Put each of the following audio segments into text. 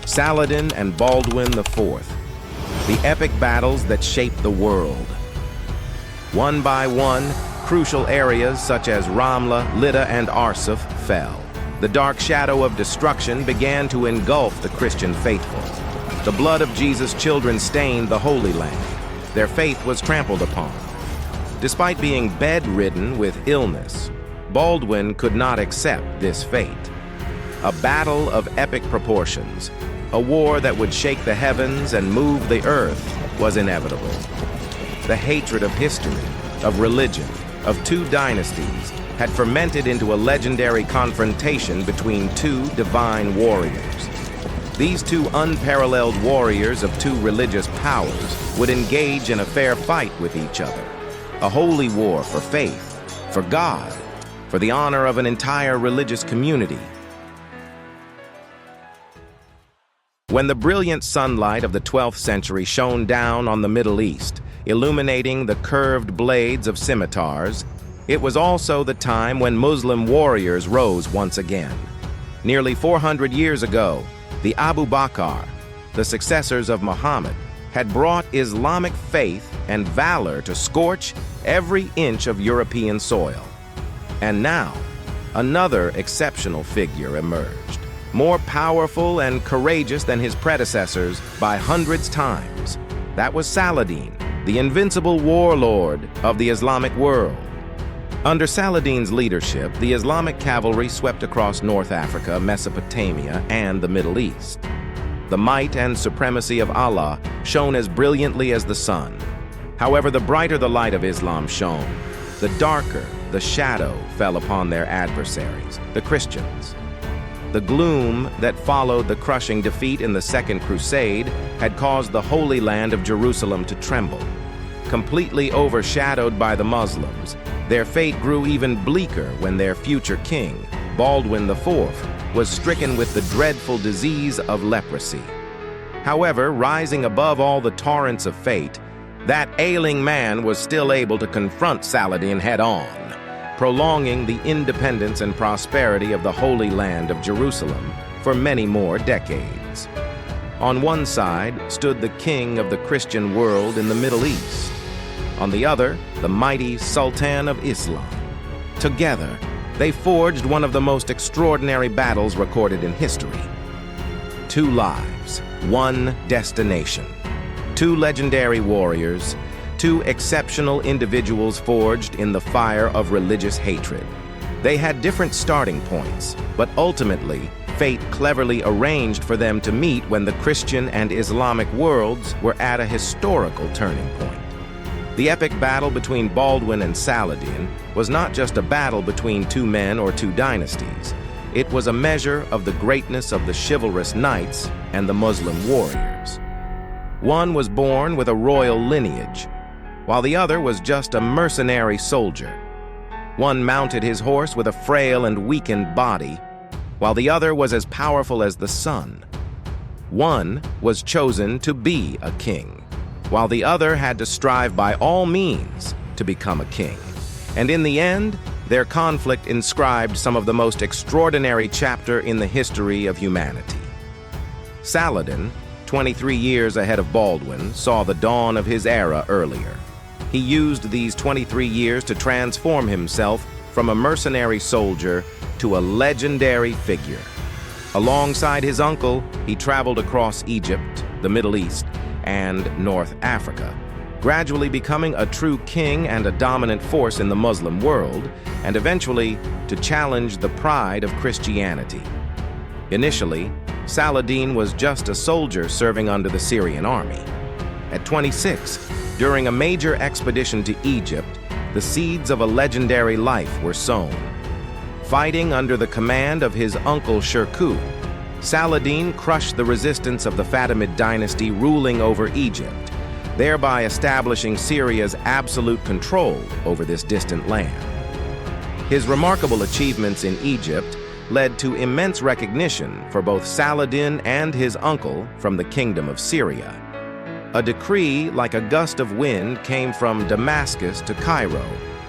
Saladin and Baldwin IV, the epic battles that shaped the world. One by one, crucial areas such as Ramla, Lydda, and Arsuf fell. The dark shadow of destruction began to engulf the Christian faithful. The blood of Jesus' children stained the Holy Land. Their faith was trampled upon. Despite being bedridden with illness, Baldwin could not accept this fate. A battle of epic proportions, a war that would shake the heavens and move the earth, was inevitable. The hatred of history, of religion, of two dynasties had fermented into a legendary confrontation between two divine warriors. These two unparalleled warriors of two religious powers would engage in a fair fight with each other. A holy war for faith, for God, for the honor of an entire religious community. When the brilliant sunlight of the 12th century shone down on the Middle East, illuminating the curved blades of scimitars, it was also the time when Muslim warriors rose once again. Nearly 400 years ago, the Abu Bakr, the successors of Muhammad, had brought Islamic faith and valor to scorch every inch of European soil. And now, another exceptional figure emerged, more powerful and courageous than his predecessors by hundreds times. That was Saladin, the invincible warlord of the Islamic world. Under Saladin's leadership, the Islamic cavalry swept across North Africa, Mesopotamia, and the Middle East. The might and supremacy of Allah shone as brilliantly as the sun. However, the brighter the light of Islam shone, the darker the shadow fell upon their adversaries, the Christians. The gloom that followed the crushing defeat in the Second Crusade had caused the Holy Land of Jerusalem to tremble. Completely overshadowed by the Muslims, their fate grew even bleaker when their future king, Baldwin IV, was stricken with the dreadful disease of leprosy. However, rising above all the torrents of fate, that ailing man was still able to confront Saladin head-on, prolonging the independence and prosperity of the Holy Land of Jerusalem for many more decades. On one side stood the king of the Christian world in the Middle East. On the other, the mighty Sultan of Islam. Together, they forged one of the most extraordinary battles recorded in history. Two lives, one destination. Two legendary warriors, two exceptional individuals forged in the fire of religious hatred. They had different starting points, but ultimately, fate cleverly arranged for them to meet when the Christian and Islamic worlds were at a historical turning point. The epic battle between Baldwin and Saladin was not just a battle between two men or two dynasties. It was a measure of the greatness of the chivalrous knights and the Muslim warriors. One was born with a royal lineage, while the other was just a mercenary soldier. One mounted his horse with a frail and weakened body, while the other was as powerful as the sun. One was chosen to be a king, while the other had to strive by all means to become a king. And in the end, their conflict inscribed some of the most extraordinary chapter in the history of humanity. Saladin, 23 years ahead of Baldwin, saw the dawn of his era earlier. He used these 23 years to transform himself from a mercenary soldier to a legendary figure. Alongside his uncle, he traveled across Egypt, the Middle East, and North Africa, gradually becoming a true king and a dominant force in the Muslim world, and eventually to challenge the pride of Christianity. Initially, Saladin was just a soldier serving under the Syrian army. At 26, during a major expedition to Egypt, the seeds of a legendary life were sown. Fighting under the command of his uncle Shirkuh, Saladin crushed the resistance of the Fatimid dynasty ruling over Egypt, thereby establishing Syria's absolute control over this distant land. His remarkable achievements in Egypt led to immense recognition for both Saladin and his uncle from the Kingdom of Syria. A decree like a gust of wind came from Damascus to Cairo,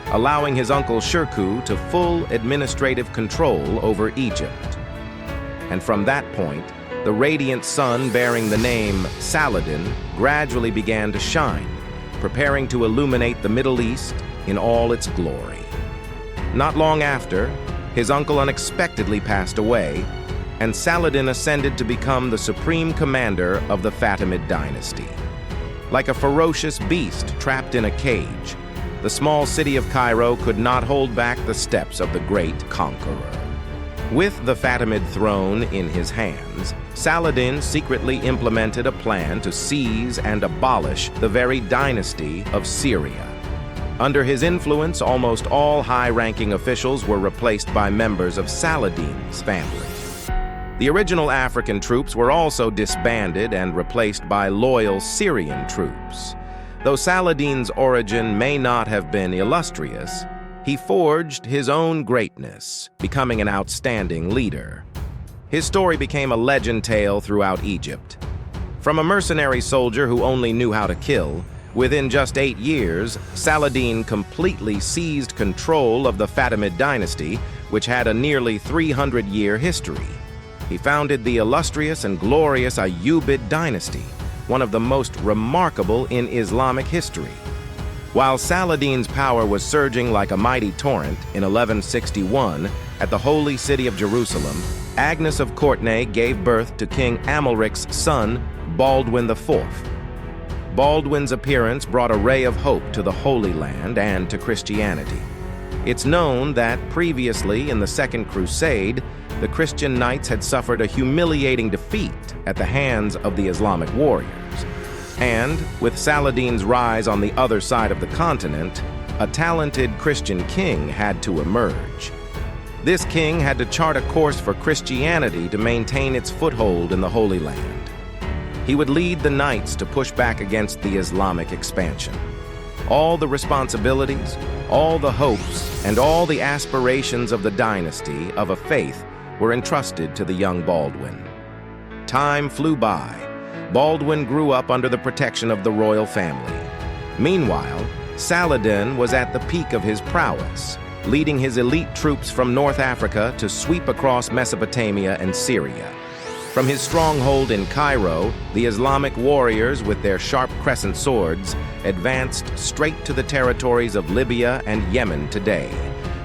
allowing his uncle Shirkuh to full administrative control over Egypt. And from that point, the radiant sun bearing the name Saladin gradually began to shine, preparing to illuminate the Middle East in all its glory. Not long after, his uncle unexpectedly passed away, and Saladin ascended to become the supreme commander of the Fatimid dynasty. Like a ferocious beast trapped in a cage, the small city of Cairo could not hold back the steps of the great conqueror. With the Fatimid throne in his hands, Saladin secretly implemented a plan to seize and abolish the very dynasty of Syria. Under his influence, almost all high-ranking officials were replaced by members of Saladin's family. The original African troops were also disbanded and replaced by loyal Syrian troops. Though Saladin's origin may not have been illustrious, he forged his own greatness, becoming an outstanding leader. His story became a legend tale throughout Egypt. From a mercenary soldier who only knew how to kill, within just 8 years, Saladin completely seized control of the Fatimid dynasty, which had a nearly 300-year history. He founded the illustrious and glorious Ayyubid dynasty, one of the most remarkable in Islamic history. While Saladin's power was surging like a mighty torrent in 1161 at the holy city of Jerusalem, Agnes of Courtenay gave birth to King Amalric's son, Baldwin IV. Baldwin's appearance brought a ray of hope to the Holy Land and to Christianity. It's known that previously in the Second Crusade, the Christian knights had suffered a humiliating defeat at the hands of the Islamic warriors. And, with Saladin's rise on the other side of the continent, a talented Christian king had to emerge. This king had to chart a course for Christianity to maintain its foothold in the Holy Land. He would lead the knights to push back against the Islamic expansion. All the responsibilities, all the hopes, and all the aspirations of the dynasty of a faith were entrusted to the young Baldwin. Time flew by. Baldwin grew up under the protection of the royal family. Meanwhile, Saladin was at the peak of his prowess, leading his elite troops from North Africa to sweep across Mesopotamia and Syria. From his stronghold in Cairo, the Islamic warriors with their sharp crescent swords advanced straight to the territories of Libya and Yemen today,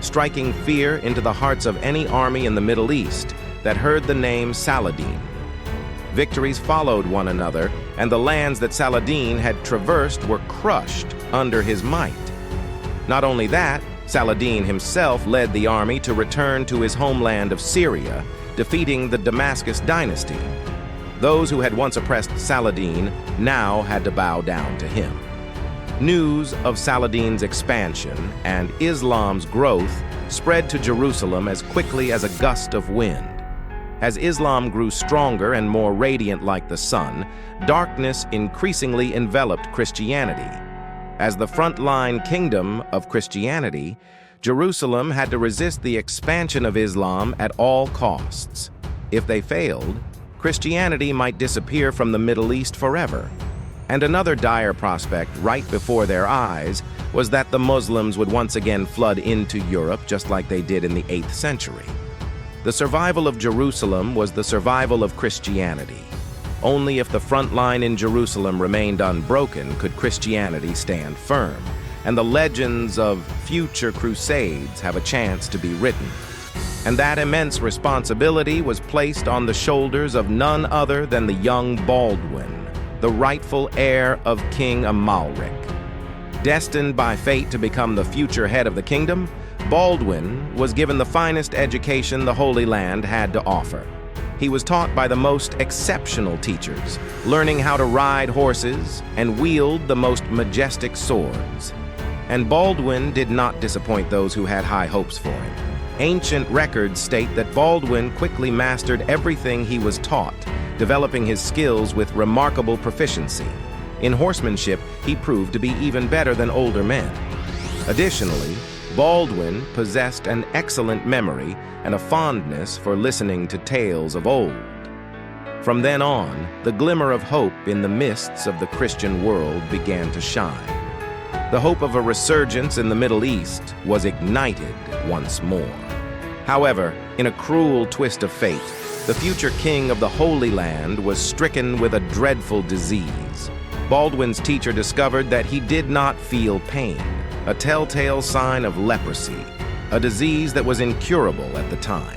striking fear into the hearts of any army in the Middle East that heard the name Saladin. Victories followed one another, and the lands that Saladin had traversed were crushed under his might. Not only that, Saladin himself led the army to return to his homeland of Syria, defeating the Damascus dynasty. Those who had once oppressed Saladin now had to bow down to him. News of Saladin's expansion and Islam's growth spread to Jerusalem as quickly as a gust of wind. As Islam grew stronger and more radiant like the sun, darkness increasingly enveloped Christianity. As the frontline kingdom of Christianity, Jerusalem had to resist the expansion of Islam at all costs. If they failed, Christianity might disappear from the Middle East forever. And another dire prospect right before their eyes was that the Muslims would once again flood into Europe just like they did in the 8th century. The survival of Jerusalem was the survival of Christianity. Only if the front line in Jerusalem remained unbroken could Christianity stand firm, and the legends of future crusades have a chance to be written. And that immense responsibility was placed on the shoulders of none other than the young Baldwin, the rightful heir of King Amalric. Destined by fate to become the future head of the kingdom, Baldwin was given the finest education the Holy Land had to offer. He was taught by the most exceptional teachers, learning how to ride horses and wield the most majestic swords. And Baldwin did not disappoint those who had high hopes for him. Ancient records state that Baldwin quickly mastered everything he was taught, developing his skills with remarkable proficiency. In horsemanship, he proved to be even better than older men. Additionally, Baldwin possessed an excellent memory and a fondness for listening to tales of old. From then on, the glimmer of hope in the mists of the Christian world began to shine. The hope of a resurgence in the Middle East was ignited once more. However, in a cruel twist of fate, The future king of the Holy Land was stricken with a dreadful disease. Baldwin's teacher discovered that he did not feel pain, a telltale sign of leprosy, a disease that was incurable at the time.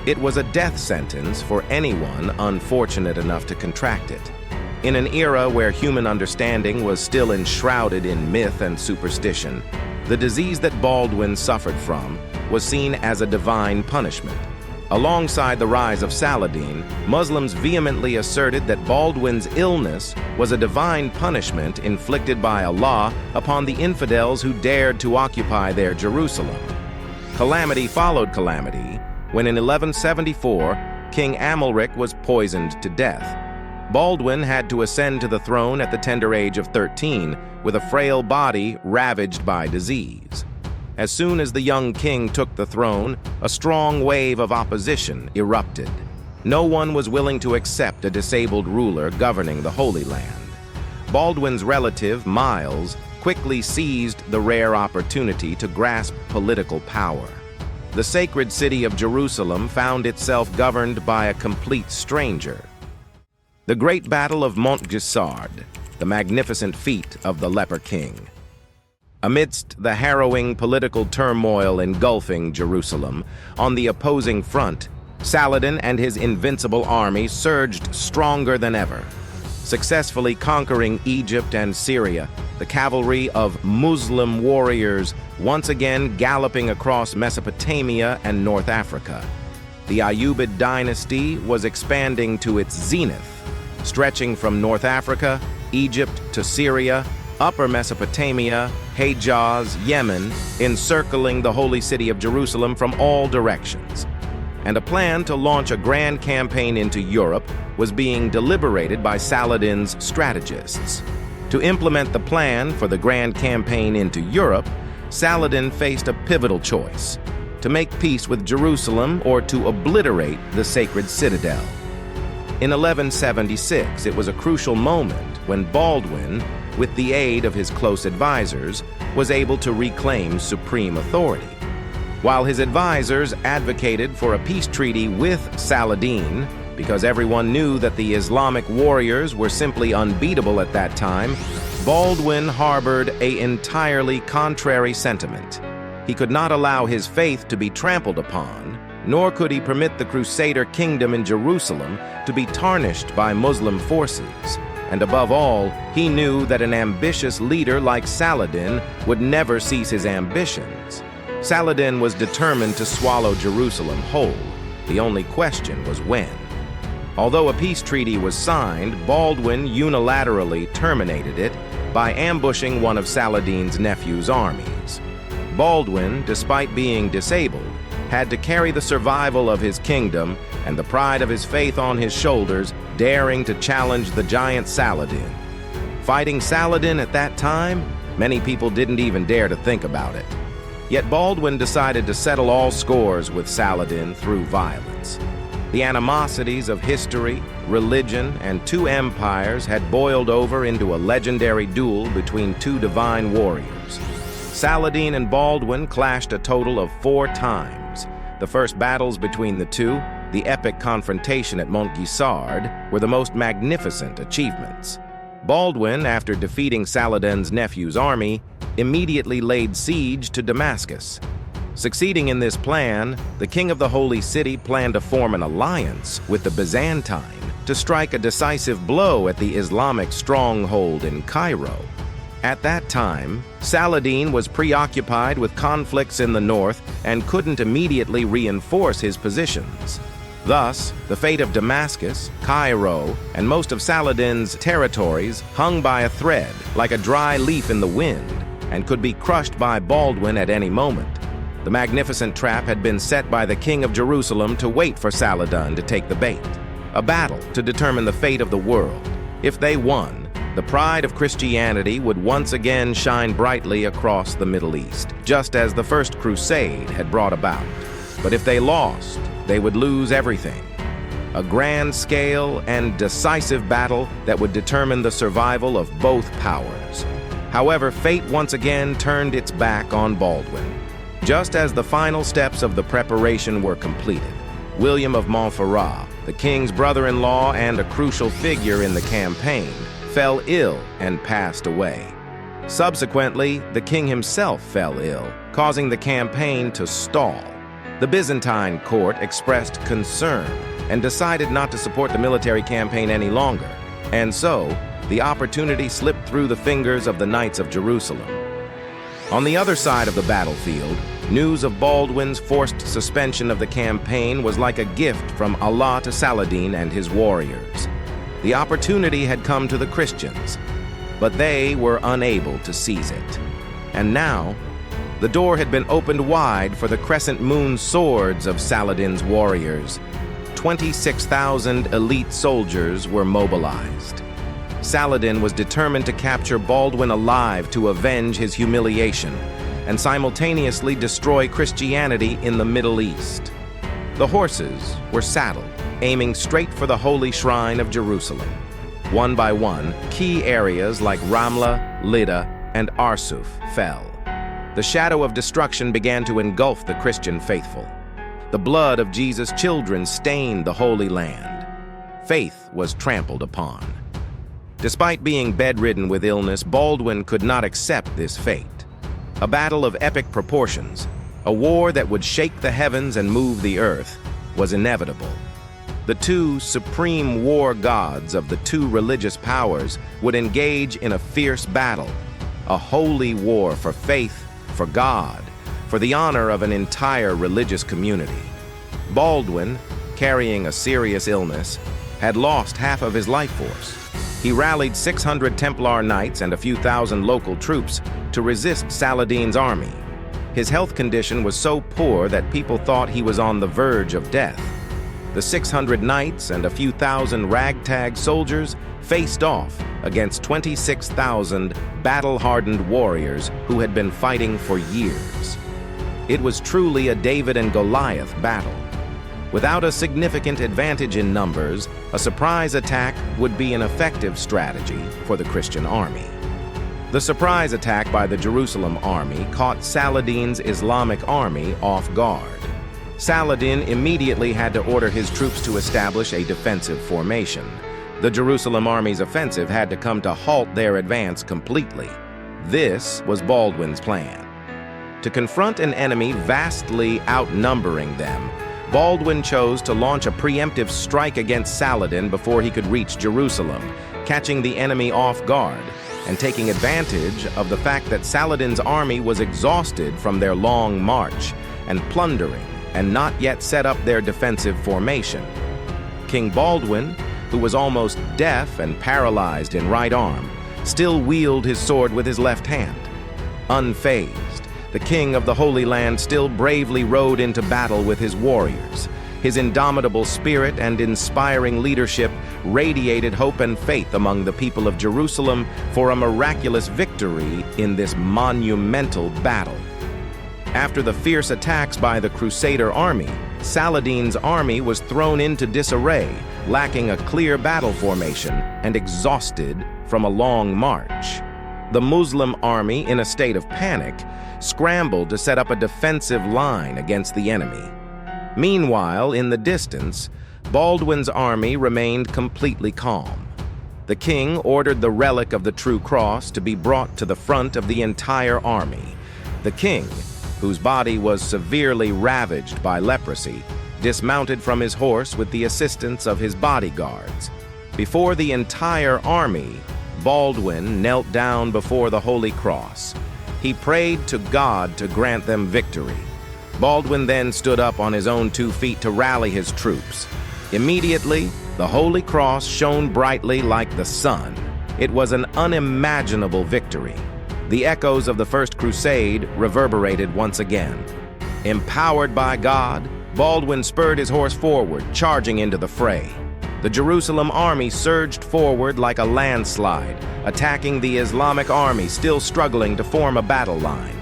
It was a death sentence for anyone unfortunate enough to contract it. In an era where human understanding was still enshrouded in myth and superstition, the disease that Baldwin suffered from was seen as a divine punishment. Alongside the rise of Saladin, Muslims vehemently asserted that Baldwin's illness was a divine punishment inflicted by Allah upon the infidels who dared to occupy their Jerusalem. Calamity followed calamity when in 1174, King Amalric was poisoned to death. Baldwin had to ascend to the throne at the tender age of 13, with a frail body ravaged by disease. As soon as the young king took the throne, a strong wave of opposition erupted. No one was willing to accept a disabled ruler governing the Holy Land. Baldwin's relative, Miles, quickly seized the rare opportunity to grasp political power. The sacred city of Jerusalem found itself governed by a complete stranger. The Great Battle of Montgisard, the magnificent feat of the Leper King. Amidst the harrowing political turmoil engulfing Jerusalem, on the opposing front, Saladin and his invincible army surged stronger than ever. Successfully conquering Egypt and Syria, the cavalry of Muslim warriors once again galloping across Mesopotamia and North Africa. The Ayyubid dynasty was expanding to its zenith, stretching from North Africa, Egypt to Syria, Upper Mesopotamia, Hejaz, Yemen, encircling the holy city of Jerusalem from all directions. And a plan to launch a grand campaign into Europe was being deliberated by Saladin's strategists. To implement the plan for the grand campaign into Europe, Saladin faced a pivotal choice: to make peace with Jerusalem or to obliterate the sacred citadel. In 1176, it was a crucial moment when Baldwin, with the aid of his close advisors, was able to reclaim supreme authority. While his advisors advocated for a peace treaty with Saladin, because everyone knew that the Islamic warriors were simply unbeatable at that time, Baldwin harbored an entirely contrary sentiment. He could not allow his faith to be trampled upon, nor could he permit the Crusader kingdom in Jerusalem to be tarnished by Muslim forces. And above all, he knew that an ambitious leader like Saladin would never cease his ambitions. Saladin was determined to swallow Jerusalem whole. The only question was when. Although a peace treaty was signed, Baldwin unilaterally terminated it by ambushing one of Saladin's nephew's armies. Baldwin, despite being disabled, had to carry the survival of his kingdom and the pride of his faith on his shoulders, daring to challenge the giant Saladin. Fighting Saladin at that time, many people didn't even dare to think about it. Yet Baldwin decided to settle all scores with Saladin through violence. The animosities of history, religion, and two empires had boiled over into a legendary duel between two divine warriors. Saladin and Baldwin clashed a total of 4 times. The first battles between the two, the epic confrontation at Montgisard, were the most magnificent achievements. Baldwin, after defeating Saladin's nephew's army, immediately laid siege to Damascus. Succeeding in this plan, the king of the Holy City planned to form an alliance with the Byzantine to strike a decisive blow at the Islamic stronghold in Cairo. At that time, Saladin was preoccupied with conflicts in the north and couldn't immediately reinforce his positions. Thus, the fate of Damascus, Cairo, and most of Saladin's territories hung by a thread, like a dry leaf in the wind, and could be crushed by Baldwin at any moment. The magnificent trap had been set by the king of Jerusalem to wait for Saladin to take the bait. A battle to determine the fate of the world. If they won, the pride of Christianity would once again shine brightly across the Middle East, just as the First Crusade had brought about. But if they lost, they would lose everything. A grand-scale and decisive battle that would determine the survival of both powers. However, fate once again turned its back on Baldwin. Just as the final steps of the preparation were completed, William of Montferrat, the king's brother-in-law and a crucial figure in the campaign, fell ill and passed away. Subsequently, the king himself fell ill, causing the campaign to stall. The Byzantine court expressed concern and decided not to support the military campaign any longer, and so the opportunity slipped through the fingers of the Knights of Jerusalem. On the other side of the battlefield, news of Baldwin's forced suspension of the campaign was like a gift from Allah to Saladin and his warriors. The opportunity had come to the Christians, but they were unable to seize it. And now, the door had been opened wide for the crescent moon swords of Saladin's warriors. 26,000 elite soldiers were mobilized. Saladin was determined to capture Baldwin alive to avenge his humiliation and simultaneously destroy Christianity in the Middle East. The horses were saddled, aiming straight for the holy shrine of Jerusalem. One by one, key areas like Ramla, Lydda, and Arsuf fell. The shadow of destruction began to engulf the Christian faithful. The blood of Jesus' children stained the Holy Land. Faith was trampled upon. Despite being bedridden with illness, Baldwin could not accept this fate. A battle of epic proportions, a war that would shake the heavens and move the earth, was inevitable. The two supreme war gods of the two religious powers would engage in a fierce battle, a holy war for faith, for God, for the honor of an entire religious community. Baldwin, carrying a serious illness, had lost half of his life force. He rallied 600 Templar knights and a few thousand local troops to resist Saladin's army. His health condition was so poor that people thought he was on the verge of death. The 600 knights and a few thousand ragtag soldiers faced off against 26,000 battle-hardened warriors who had been fighting for years. It was truly a David and Goliath battle. Without a significant advantage in numbers, a surprise attack would be an effective strategy for the Christian army. The surprise attack by the Jerusalem army caught Saladin's Islamic army off guard. Saladin immediately had to order his troops to establish a defensive formation. The Jerusalem army's offensive had to come to halt their advance completely. This was Baldwin's plan. To confront an enemy vastly outnumbering them, Baldwin chose to launch a preemptive strike against Saladin before he could reach Jerusalem, catching the enemy off guard and taking advantage of the fact that Saladin's army was exhausted from their long march and plundering and not yet set up their defensive formation. King Baldwin, who was almost deaf and paralyzed in right arm, still wielded his sword with his left hand. Unfazed, the king of the Holy Land still bravely rode into battle with his warriors. His indomitable spirit and inspiring leadership radiated hope and faith among the people of Jerusalem for a miraculous victory in this monumental battle. After the fierce attacks by the Crusader army, Saladin's army was thrown into disarray, lacking a clear battle formation and exhausted from a long march. The Muslim army, in a state of panic, scrambled to set up a defensive line against the enemy. Meanwhile, in the distance, Baldwin's army remained completely calm. The king ordered the relic of the True Cross to be brought to the front of the entire army. The king, whose body was severely ravaged by leprosy, dismounted from his horse with the assistance of his bodyguards. Before the entire army, Baldwin knelt down before the Holy Cross. He prayed to God to grant them victory. Baldwin then stood up on his own 2 feet to rally his troops. Immediately, the Holy Cross shone brightly like the sun. It was an unimaginable victory. The echoes of the First Crusade reverberated once again. Empowered by God, Baldwin spurred his horse forward, charging into the fray. The Jerusalem army surged forward like a landslide, attacking the Islamic army still struggling to form a battle line.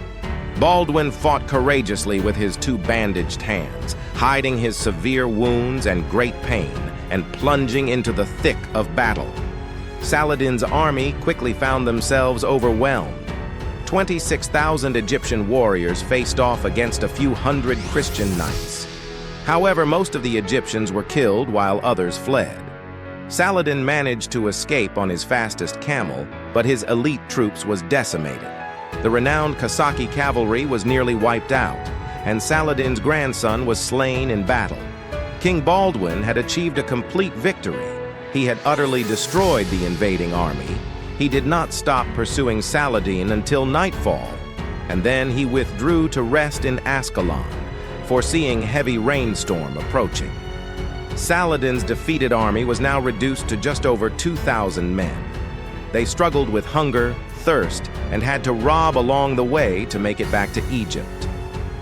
Baldwin fought courageously with his 2 bandaged hands, hiding his severe wounds and great pain, and plunging into the thick of battle. Saladin's army quickly found themselves overwhelmed. 26,000 Egyptian warriors faced off against a few hundred Christian knights. However, most of the Egyptians were killed while others fled. Saladin managed to escape on his fastest camel, but his elite troops was decimated. The renowned Kasaki cavalry was nearly wiped out, and Saladin's grandson was slain in battle. King Baldwin had achieved a complete victory. He had utterly destroyed the invading army. He did not stop pursuing Saladin until nightfall, and then he withdrew to rest in Ascalon, foreseeing heavy rainstorm approaching. Saladin's defeated army was now reduced to just over 2,000 men. They struggled with hunger, thirst, and had to rob along the way to make it back to Egypt.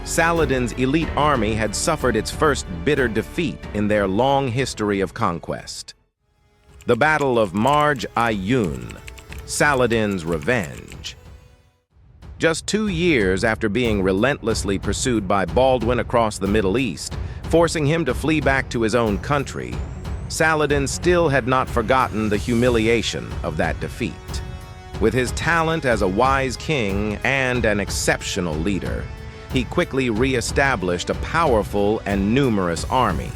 Saladin's elite army had suffered its first bitter defeat in their long history of conquest. The Battle of Marj Ayyun, Saladin's revenge. Just 2 years after being relentlessly pursued by Baldwin across the Middle East, forcing him to flee back to his own country, Saladin still had not forgotten the humiliation of that defeat. With his talent as a wise king and an exceptional leader, he quickly re-established a powerful and numerous army.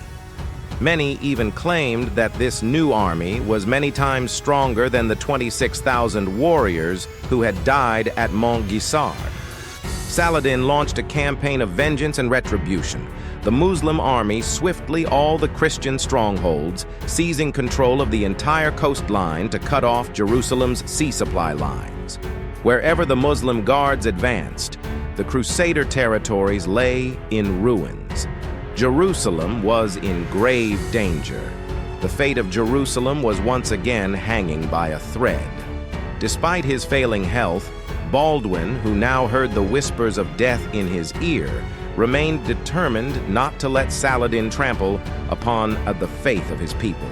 Many even claimed that this new army was many times stronger than the 26,000 warriors who had died at Montgisard. Saladin launched a campaign of vengeance and retribution. The Muslim army swiftly all the Christian strongholds, seizing control of the entire coastline to cut off Jerusalem's sea supply lines. Wherever the Muslim guards advanced, the Crusader territories lay in ruins. Jerusalem was in grave danger. The fate of Jerusalem was once again hanging by a thread. Despite his failing health, Baldwin, who now heard the whispers of death in his ear, remained determined not to let Saladin trample upon the faith of his people.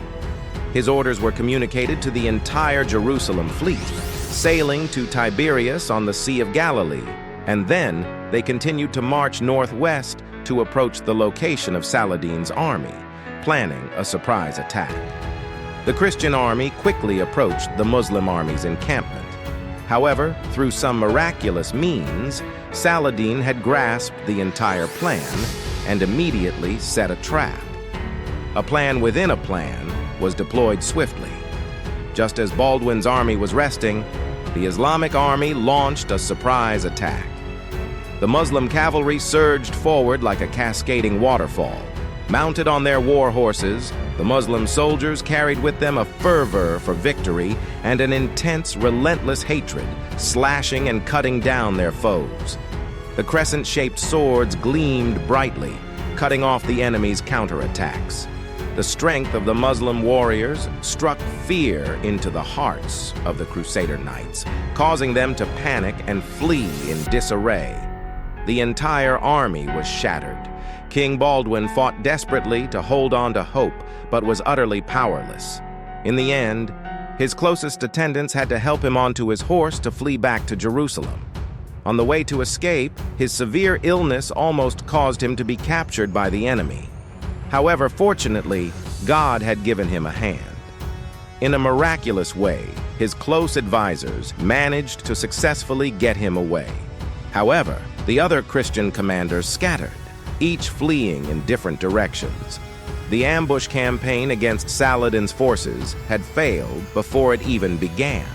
His orders were communicated to the entire Jerusalem fleet, sailing to Tiberias on the Sea of Galilee, and then they continued to march northwest to approach the location of Saladin's army, planning a surprise attack. The Christian army quickly approached the Muslim army's encampment. However, through some miraculous means, Saladin had grasped the entire plan and immediately set a trap. A plan within a plan was deployed swiftly. Just as Baldwin's army was resting, the Islamic army launched a surprise attack. The Muslim cavalry surged forward like a cascading waterfall. Mounted on their war horses, the Muslim soldiers carried with them a fervor for victory and an intense, relentless hatred, slashing and cutting down their foes. The crescent-shaped swords gleamed brightly, cutting off the enemy's counterattacks. The strength of the Muslim warriors struck fear into the hearts of the Crusader knights, causing them to panic and flee in disarray. The entire army was shattered. King Baldwin fought desperately to hold on to hope, but was utterly powerless. In the end, his closest attendants had to help him onto his horse to flee back to Jerusalem. On the way to escape, his severe illness almost caused him to be captured by the enemy. However, fortunately, God had given him a hand. In a miraculous way, his close advisors managed to successfully get him away. However, the other Christian commanders scattered, each fleeing in different directions. The ambush campaign against Saladin's forces had failed before it even began.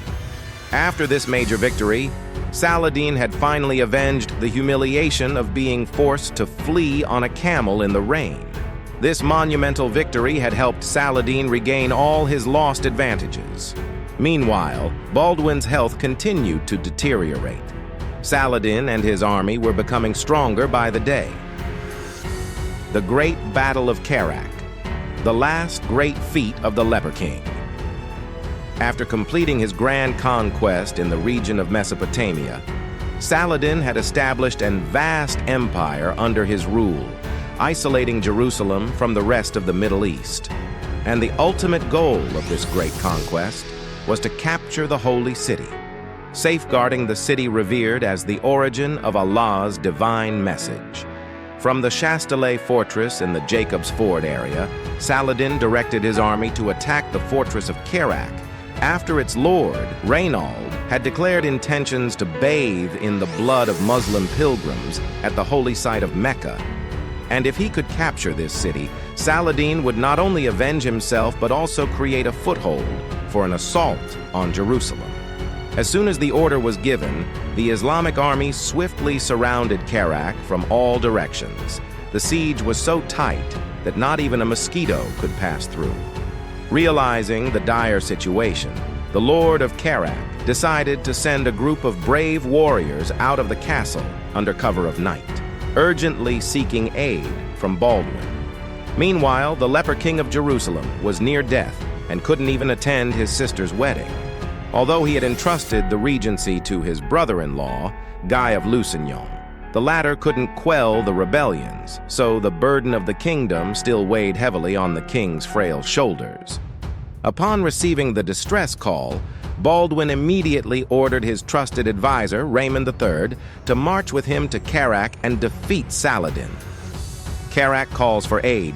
After this major victory, Saladin had finally avenged the humiliation of being forced to flee on a camel in the rain. This monumental victory had helped Saladin regain all his lost advantages. Meanwhile, Baldwin's health continued to deteriorate. Saladin and his army were becoming stronger by the day. The Great Battle of Kerak, the last great feat of the Leper King. After completing his grand conquest in the region of Mesopotamia, Saladin had established a vast empire under his rule, isolating Jerusalem from the rest of the Middle East. And the ultimate goal of this great conquest was to capture the Holy City, safeguarding the city revered as the origin of Allah's divine message. From the Chastelet fortress in the Jacob's Ford area, Saladin directed his army to attack the fortress of Kerak after its lord, Reynald, had declared intentions to bathe in the blood of Muslim pilgrims at the holy site of Mecca. And if he could capture this city, Saladin would not only avenge himself but also create a foothold for an assault on Jerusalem. As soon as the order was given, the Islamic army swiftly surrounded Kerak from all directions. The siege was so tight that not even a mosquito could pass through. Realizing the dire situation, the Lord of Kerak decided to send a group of brave warriors out of the castle under cover of night, urgently seeking aid from Baldwin. Meanwhile, the leper king of Jerusalem was near death and couldn't even attend his sister's wedding. Although he had entrusted the regency to his brother-in-law, Guy of Lusignan, the latter couldn't quell the rebellions, so the burden of the kingdom still weighed heavily on the king's frail shoulders. Upon receiving the distress call, Baldwin immediately ordered his trusted advisor, Raymond III, to march with him to Kerak and defeat Saladin. Kerak calls for aid,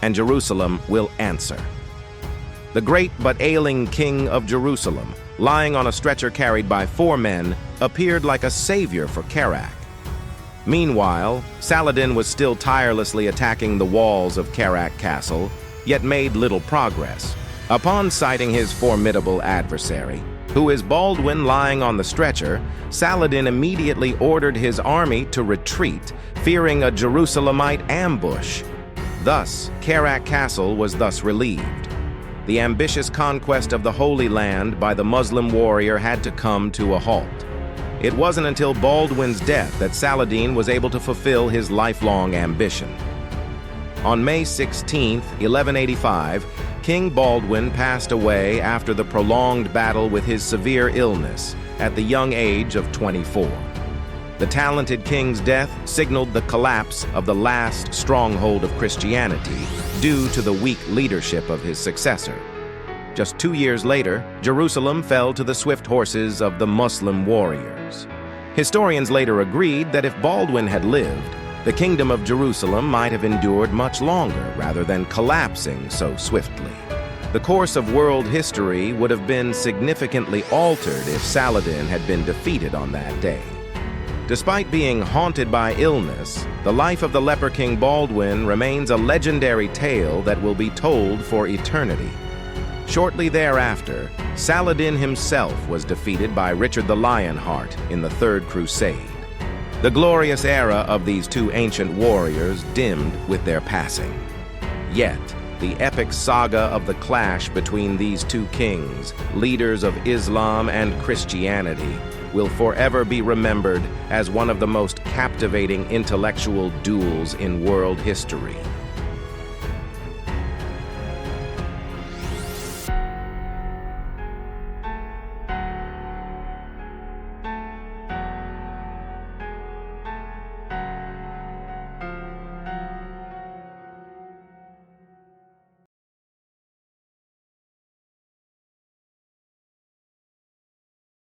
and Jerusalem will answer. The great but ailing king of Jerusalem, lying on a stretcher carried by 4 men, appeared like a savior for Kerak. Meanwhile, Saladin was still tirelessly attacking the walls of Kerak Castle, yet made little progress. Upon sighting his formidable adversary, who is Baldwin lying on the stretcher, Saladin immediately ordered his army to retreat, fearing a Jerusalemite ambush. Thus, Kerak Castle was thus relieved. The ambitious conquest of the Holy Land by the Muslim warrior had to come to a halt. It wasn't until Baldwin's death that Saladin was able to fulfill his lifelong ambition. On May 16, 1185, King Baldwin passed away after the prolonged battle with his severe illness at the young age of 24. The talented king's death signaled the collapse of the last stronghold of Christianity due to the weak leadership of his successor. Just 2 years later, Jerusalem fell to the swift horses of the Muslim warriors. Historians later agreed that if Baldwin had lived, the kingdom of Jerusalem might have endured much longer rather than collapsing so swiftly. The course of world history would have been significantly altered if Saladin had been defeated on that day. Despite being haunted by illness, the life of the leper king Baldwin remains a legendary tale that will be told for eternity. Shortly thereafter, Saladin himself was defeated by Richard the Lionheart in the Third Crusade. The glorious era of these 2 ancient warriors dimmed with their passing. Yet, the epic saga of the clash between these 2 kings, leaders of Islam and Christianity, will forever be remembered as one of the most captivating intellectual duels in world history.